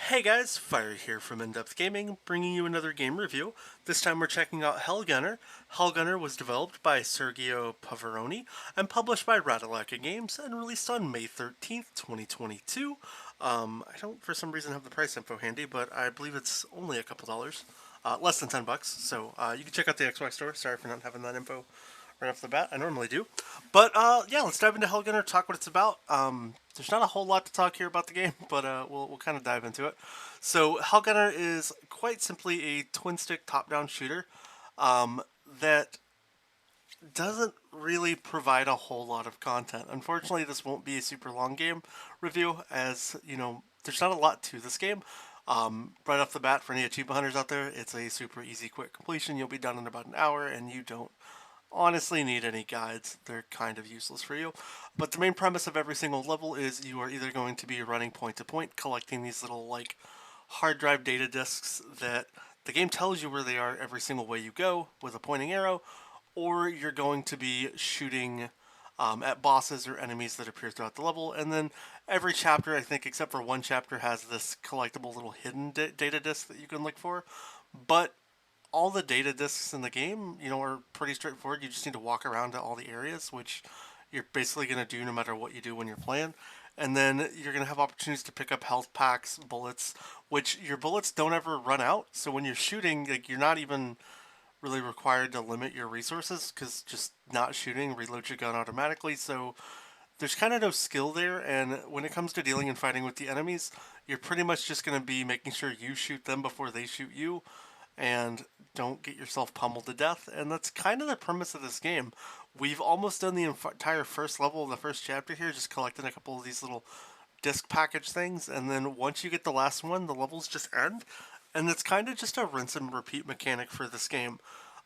Hey guys, Fire here from InDepth Gaming, bringing you another game review. This time we're checking out HellGunner. HellGunner was developed by Sergio Pavaroni and published by Radalaka Games and released on May 13th, 2022. I don't for some reason have the price info handy, but I believe it's only a couple dollars. Less than $10, so you can check out the Xbox store. Sorry for not having that info right off the bat. I normally do. But yeah, let's dive into HellGunner, talk what it's about. There's not a whole lot to talk here about the game, but we'll kind of dive into it. So HellGunner is quite simply a twin-stick top-down shooter that doesn't really provide a whole lot of content. Unfortunately, this won't be a super long game review, as you know, there's not a lot to this game. Right off the bat, for any achievement hunters out there, it's a super easy, quick completion. You'll be done in about an hour, and you don't honestly need any guides. They're kind of useless for you. But the main premise of every single level is you are either going to be running point to point, collecting these little like hard drive data disks that the game tells you where they are every single way you go with a pointing arrow, or you're going to be shooting at bosses or enemies that appear throughout the level. And then every chapter, I think, except for one chapter, has this collectible little hidden data disk that you can look for. But all the data disks in the game, are pretty straightforward. You just need to walk around to all the areas, which you're basically going to do no matter what you do when you're playing. And then you're going to have opportunities to pick up health packs, bullets, which your bullets don't ever run out. So when you're shooting, like, you're not even really required to limit your resources because just not shooting reloads your gun automatically. So there's kind of no skill there. And when it comes to dealing and fighting with the enemies, you're pretty much just going to be making sure you shoot them before they shoot you and don't get yourself pummeled to death. And that's kind of the premise of this game. We've almost done the entire first level of the first chapter here, just collecting a couple of these little disc package things. And then once you get the last one, the levels just end. And it's kind of just a rinse and repeat mechanic for this game.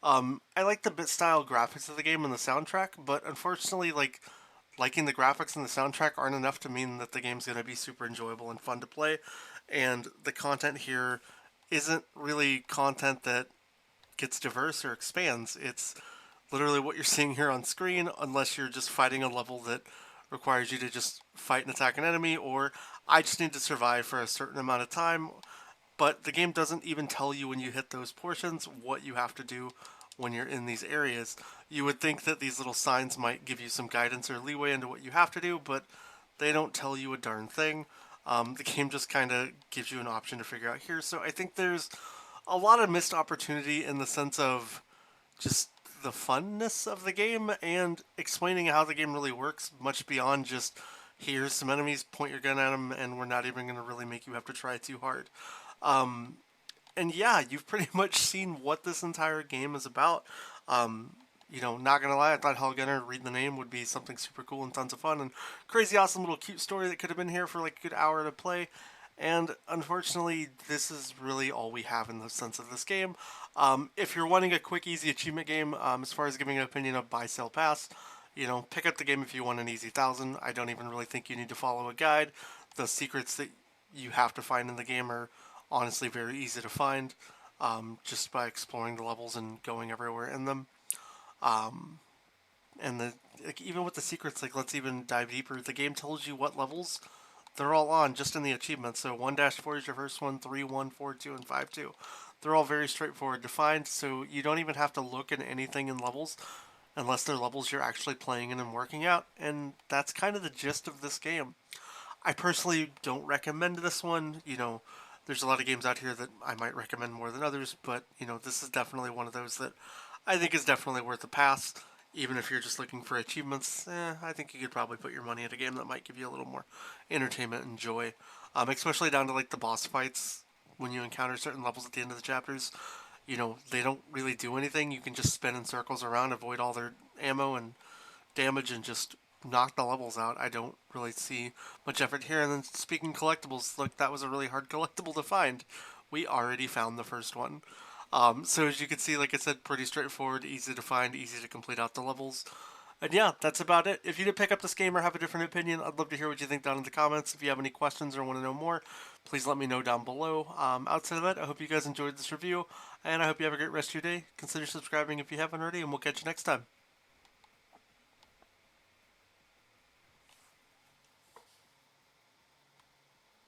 I like the bit style graphics of the game and the soundtrack, but unfortunately, liking the graphics and the soundtrack aren't enough to mean that the game's going to be super enjoyable and fun to play. And the content here isn't really content that gets diverse or expands. It's literally what you're seeing here on screen, unless you're just fighting a level that requires you to just fight and attack an enemy, or I just need to survive for a certain amount of time. But the game doesn't even tell you when you hit those portions what you have to do when you're in these areas. You would think that these little signs might give you some guidance or leeway into what you have to do, but they don't tell you a darn thing. The game just kind of gives you an option to figure out here. So I think there's a lot of missed opportunity in the sense of just the funness of the game and explaining how the game really works, much beyond just here's some enemies, point your gun at them, and we're not even going to really make you have to try too hard. And yeah, you've pretty much seen what this entire game is about. Not gonna lie, I thought HellGunner, read the name, would be something super cool and tons of fun and crazy awesome little cute story that could have been here for like a good hour to play. And unfortunately, this is really all we have in the sense of this game. If you're wanting a quick, easy achievement game, as far as giving an opinion of buy, sell, pass, pick up the game if you want an easy 1,000. I don't even really think you need to follow a guide. The secrets that you have to find in the game are honestly very easy to find, just by exploring the levels and going everywhere in them. And even with the secrets, like, let's even dive deeper. The game tells you what levels they're all on just in the achievements. So 1-4 is your first one, 3, 1, 4, 2, and 5, 2. They're all very straightforward defined, so you don't even have to look at anything in levels unless they're levels you're actually playing in and working out. And that's kind of the gist of this game. I personally don't recommend this one. There's a lot of games out here that I might recommend more than others, but this is definitely one of those that I think is definitely worth a pass. Even if you're just looking for achievements, I think you could probably put your money at a game that might give you a little more entertainment and joy, especially down to like the boss fights when you encounter certain levels at the end of the chapters. They don't really do anything. You can just spin in circles around, avoid all their ammo and damage, and just knock the levels out. I don't really see much effort here. And then speaking collectibles, look, that was a really hard collectible to find. We already found the first one. So as you can see, like I said, pretty straightforward, easy to find, easy to complete out the levels. And yeah, that's about it. If you did pick up this game or have a different opinion, I'd love to hear what you think down in the comments. If you have any questions or want to know more, please let me know down below. Outside of that, I hope you guys enjoyed this review, and I hope you have a great rest of your day. Consider subscribing if you haven't already, and we'll catch you next time.